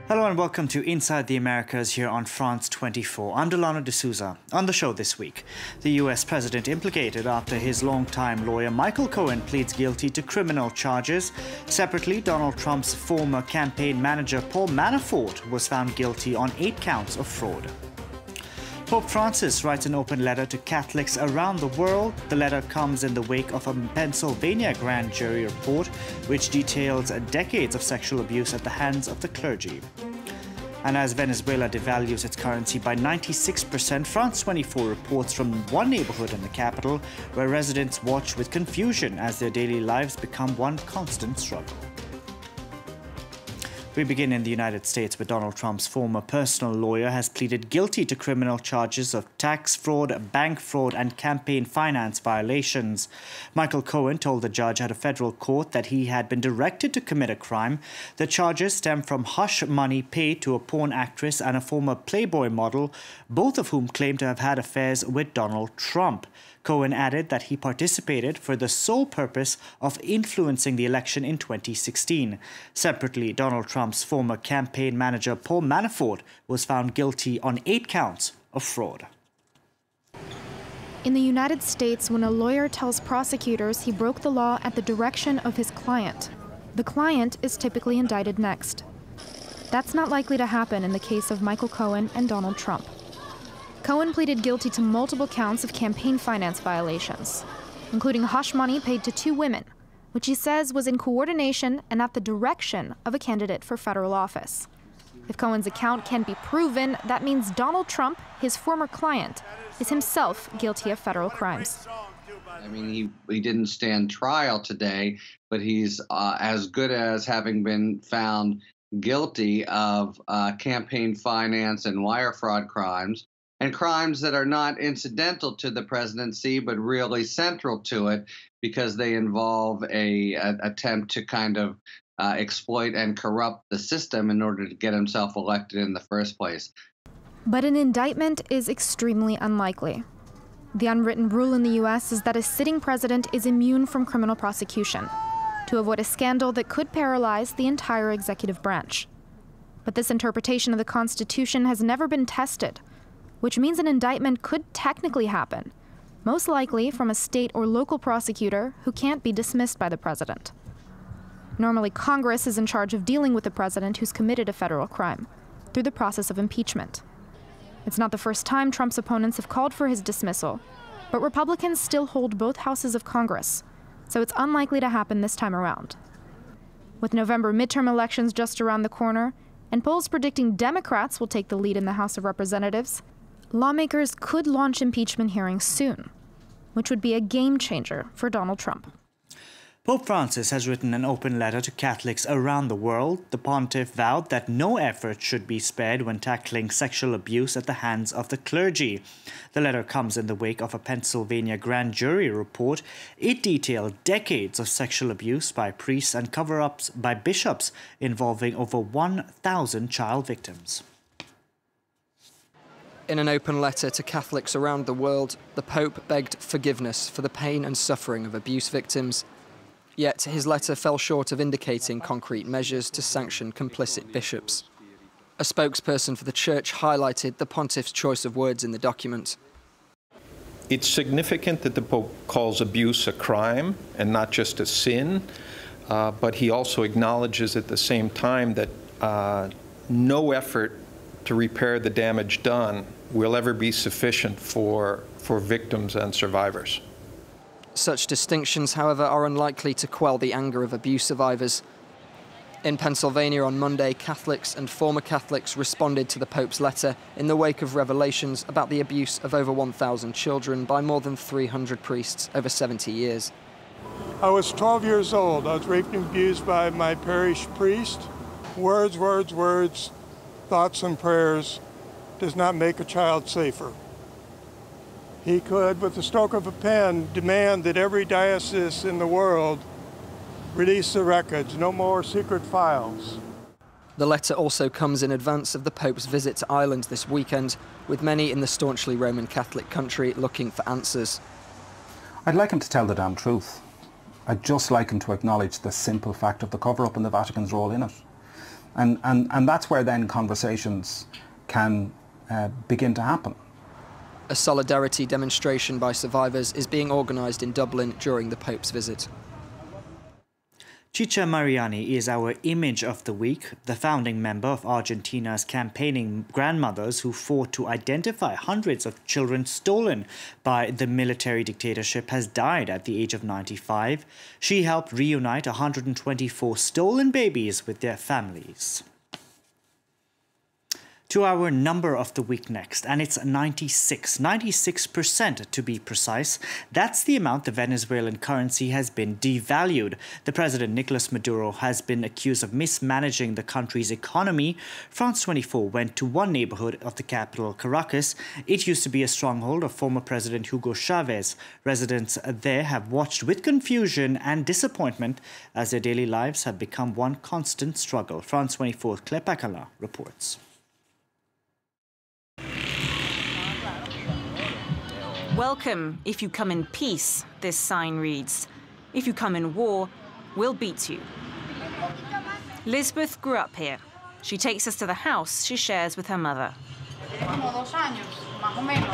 Hello and welcome to Inside the Americas here on France 24. I'm Delano D'Souza. On the show this week, the US president implicated after his longtime lawyer Michael Cohen pleads guilty to criminal charges. Separately, Donald Trump's former campaign manager Paul Manafort was found guilty on 8 counts of fraud. Pope Francis writes an open letter to Catholics around the world. The letter comes in the wake of a Pennsylvania grand jury report which details decades of sexual abuse at the hands of the clergy. And as Venezuela devalues its currency by 96%, France 24 reports from one neighbourhood in the capital where residents watch with confusion as their daily lives become one constant struggle. We begin in the United States, where Donald Trump's former personal lawyer has pleaded guilty to criminal charges of tax fraud, bank fraud, and campaign finance violations. Michael Cohen told the judge at a federal court that he had been directed to commit a crime. The charges stem from hush money paid to a porn actress and a former Playboy model, both of whom claim to have had affairs with Donald Trump. Cohen added that he participated for the sole purpose of influencing the election in 2016. Separately, Donald Trump's former campaign manager Paul Manafort was found guilty on 8 counts of fraud. In the United States, when a lawyer tells prosecutors he broke the law at the direction of his client, the client is typically indicted next. That's not likely to happen in the case of Michael Cohen and Donald Trump. Cohen pleaded guilty to multiple counts of campaign finance violations, including hush money paid to 2 women, which he says was in coordination and at the direction of a candidate for federal office. If Cohen's account can be proven, that means Donald Trump, his former client, is himself guilty of federal crimes. I mean, he didn't stand trial today, but he's as good as having been found guilty of campaign finance and wire fraud crimes, and crimes that are not incidental to the presidency, but really central to it because they involve an attempt to kind of exploit and corrupt the system in order to get himself elected in the first place. But an indictment is extremely unlikely. The unwritten rule in the US is that a sitting president is immune from criminal prosecution to avoid a scandal that could paralyze the entire executive branch. But this interpretation of the Constitution has never been tested, which means an indictment could technically happen, most likely from a state or local prosecutor who can't be dismissed by the president. Normally, Congress is in charge of dealing with the president who's committed a federal crime through the process of impeachment. It's not the first time Trump's opponents have called for his dismissal, but Republicans still hold both houses of Congress, so it's unlikely to happen this time around. With November midterm elections just around the corner, and polls predicting Democrats will take the lead in the House of Representatives, lawmakers could launch impeachment hearings soon, which would be a game changer for Donald Trump. Pope Francis has written an open letter to Catholics around the world. The pontiff vowed that no effort should be spared when tackling sexual abuse at the hands of the clergy. The letter comes in the wake of a Pennsylvania grand jury report. It detailed decades of sexual abuse by priests and cover-ups by bishops involving over 1,000 child victims. In an open letter to Catholics around the world, the Pope begged forgiveness for the pain and suffering of abuse victims. Yet his letter fell short of indicating concrete measures to sanction complicit bishops. A spokesperson for the Church highlighted the pontiff's choice of words in the document. It's significant that the Pope calls abuse a crime and not just a sin, but he also acknowledges at the same time that no effort to repair the damage done will ever be sufficient for victims and survivors. Such distinctions, however, are unlikely to quell the anger of abuse survivors. In Pennsylvania on Monday, Catholics and former Catholics responded to the Pope's letter in the wake of revelations about the abuse of over 1,000 children by more than 300 priests over 70 years. I was 12 years old. I was raped and abused by my parish priest. Words, words, words, thoughts and prayers does not make a child safer. He could, with the stroke of a pen, demand that every diocese in the world release the records, no more secret files. The letter also comes in advance of the Pope's visit to Ireland this weekend, with many in the staunchly Roman Catholic country looking for answers. I'd like him to tell the damn truth. I'd just like him to acknowledge the simple fact of the cover-up and the Vatican's role in it. And that's where then conversations can begin to happen. A solidarity demonstration by survivors is being organised in Dublin during the Pope's visit. Chicha Mariani is our image of the week. The founding member of Argentina's campaigning grandmothers who fought to identify hundreds of children stolen by the military dictatorship has died at the age of 95. She helped reunite 124 stolen babies with their families. To our number of the week next, and it's 96% to be precise. That's the amount the Venezuelan currency has been devalued. The president, Nicolas Maduro, has been accused of mismanaging the country's economy. France 24 went to one neighbourhood of the capital, Caracas. It used to be a stronghold of former President Hugo Chavez. Residents there have watched with confusion and disappointment as their daily lives have become one constant struggle. France 24's Claire Paccalin reports. Welcome if you come in peace, this sign reads. If you come in war, we'll beat you. Lisbeth grew up here. She takes us to the house she shares with her mother. Como 2 años, más o menos,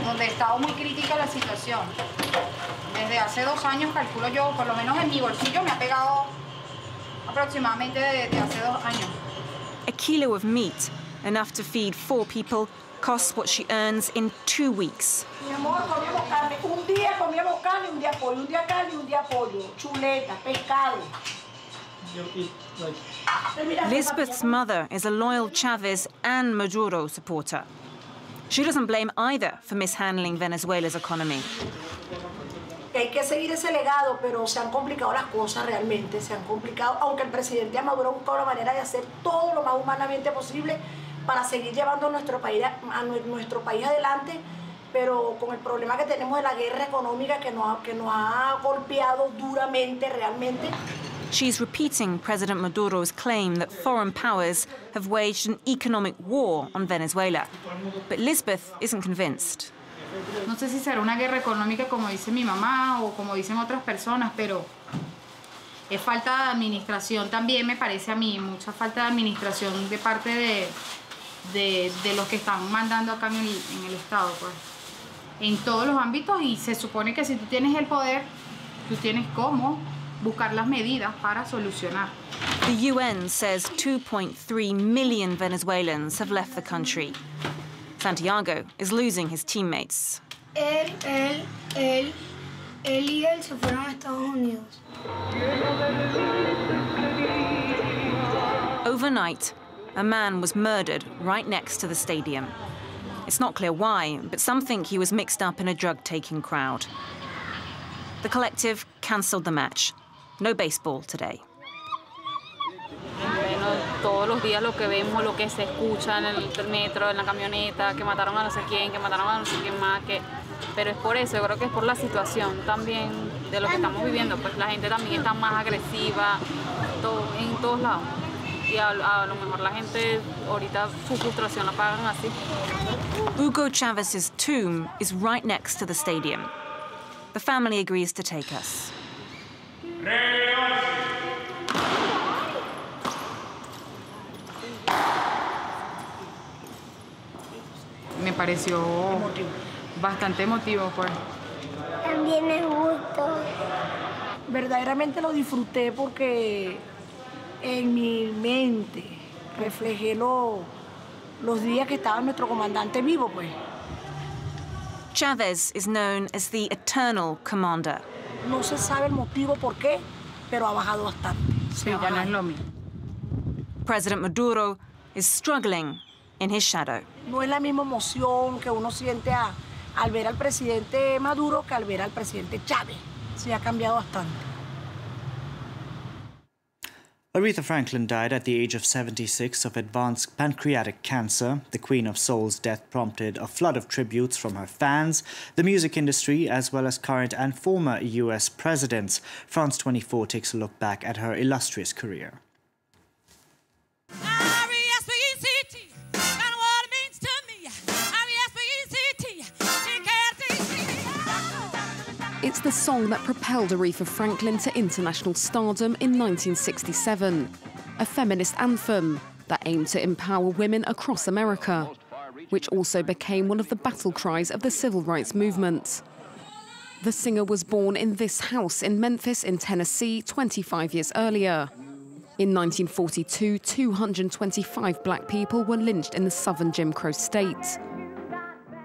donde estaba muy crítica la situación. Desde hace 2 años, calculo yo, por lo menos en mi bolsillo me ha pegado aproximadamente desde hace 2 años. A kilo of meat, enough to feed 4 people, costs what she earns in 2 weeks. Mi amor, comíamos carne. Un día comíamos carne, un día pollo. Un día carne, un día pollo. Chuleta, pescado. Lisbeth's mother is a loyal Chavez and Maduro supporter. She doesn't blame either for mishandling Venezuela's economy. Hay que seguir ese legado, pero se han complicado las cosas realmente. Se han complicado, aunque el presidente Maduro busca una manera de hacer todo lo más humanamente posible para seguir llevando nuestro país adelante, pero con el problema que tenemos de la guerra económica que nos ha golpeado duramente realmente. She's repeating President Maduro's claim that foreign powers have waged an economic war on Venezuela. But Lisbeth isn't convinced. No sé si será una guerra económica como dice mi mamá o como dicen otras personas, pero es falta de administración también, me parece a mí, mucha falta de administración de parte de los que están mandando acá en el Estado, pues, en todos los ámbitos, y se supone que si tú tienes el poder, tú tienes cómo buscar las medidas para solucionar. The UN says 2.3 million Venezuelans have left the country. Santiago is losing his teammates. Él y él se fueron a Estados Unidos. Overnight, a man was murdered right next to the stadium. It's not clear why, but some think he was mixed up in a drug-taking crowd. The collective cancelled the match. No baseball today. Todos los días lo que vemos, lo que se escucha en el metro, en la camioneta, que mataron a no sé quién, que mataron a no sé quién más, pero es por eso, yo creo que es por la situación también de lo que estamos viviendo, pues la gente también está más agresiva en todos lados. Y a lo mejor la gente ahorita su frustración la pagan así. Hugo Chavez's tomb is right next to the stadium. The family agrees to take us. Me pareció bastante emotivo, pues. También me gustó. Verdaderamente lo disfruté porque en mi mente reflejé los días que estaba nuestro comandante vivo, pues. Chavez is known as the eternal commander. No se sabe el motivo por qué, pero ha bajado bastante. Sí, ya no es lo mismo. President Maduro is struggling in his shadow. No es la misma emoción que uno siente al ver al presidente Maduro que al ver al presidente Chávez. Se ha cambiado bastante. Aretha Franklin died at the age of 76 of advanced pancreatic cancer. The Queen of Soul's death prompted a flood of tributes from her fans, the music industry, as well as current and former US presidents. France 24 takes a look back at her illustrious career. It's the song that propelled Aretha Franklin to international stardom in 1967. a feminist anthem that aimed to empower women across America, which also became one of the battle cries of the civil rights movement. The singer was born in this house in Memphis in Tennessee 25 years earlier. In 1942, 225 black people were lynched in the southern Jim Crow state.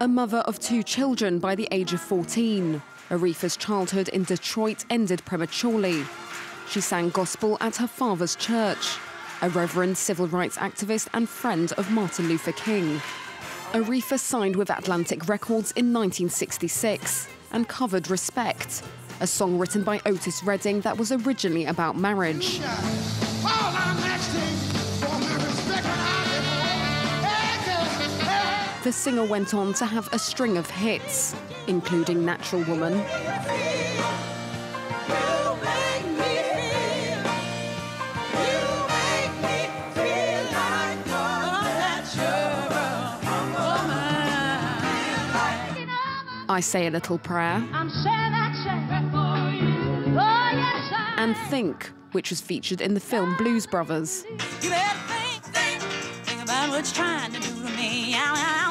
A mother of 2 children by the age of 14, Aretha's childhood in Detroit ended prematurely. She sang gospel at her father's church, a reverend civil rights activist and friend of Martin Luther King. Aretha signed with Atlantic Records in 1966 and covered Respect, a song written by Otis Redding that was originally about marriage. The singer went on to have a string of hits, including Natural Woman, I Say a Little Prayer, and Think, which was featured in the film Blues Brothers. You better think about what you're trying to do to me.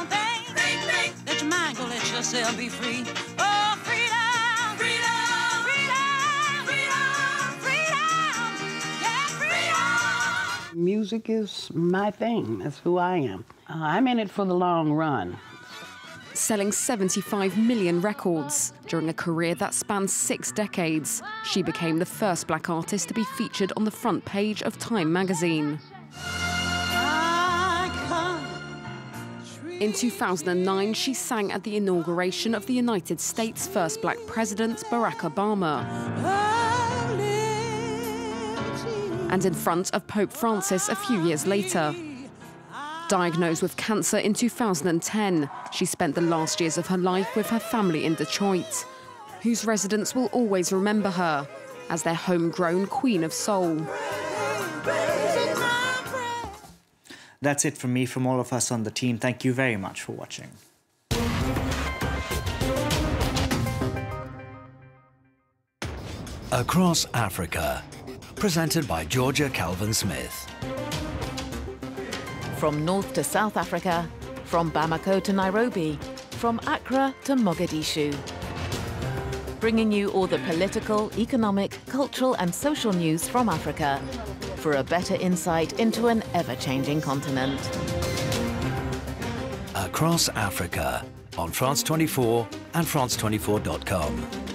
Think, let your mind go, let yourself be free. Oh, freedom, freedom, freedom, freedom, freedom, yeah, freedom. Music is my thing. That's who I am. I'm in it for the long run. Selling 75 million records during a career that spans 6 decades, she became the first black artist to be featured on the front page of Time magazine. In 2009, she sang at the inauguration of the United States' first black president, Barack Obama, and in front of Pope Francis a few years later. Diagnosed with cancer in 2010, she spent the last years of her life with her family in Detroit, whose residents will always remember her as their homegrown Queen of Soul. That's it from me, from all of us on the team. Thank you very much for watching. Across Africa, presented by Georgia Calvin-Smith. From North to South Africa, from Bamako to Nairobi, from Accra to Mogadishu. Bringing you all the political, economic, cultural and social news from Africa for a better insight into an ever-changing continent. Across Africa on France 24 and France24.com.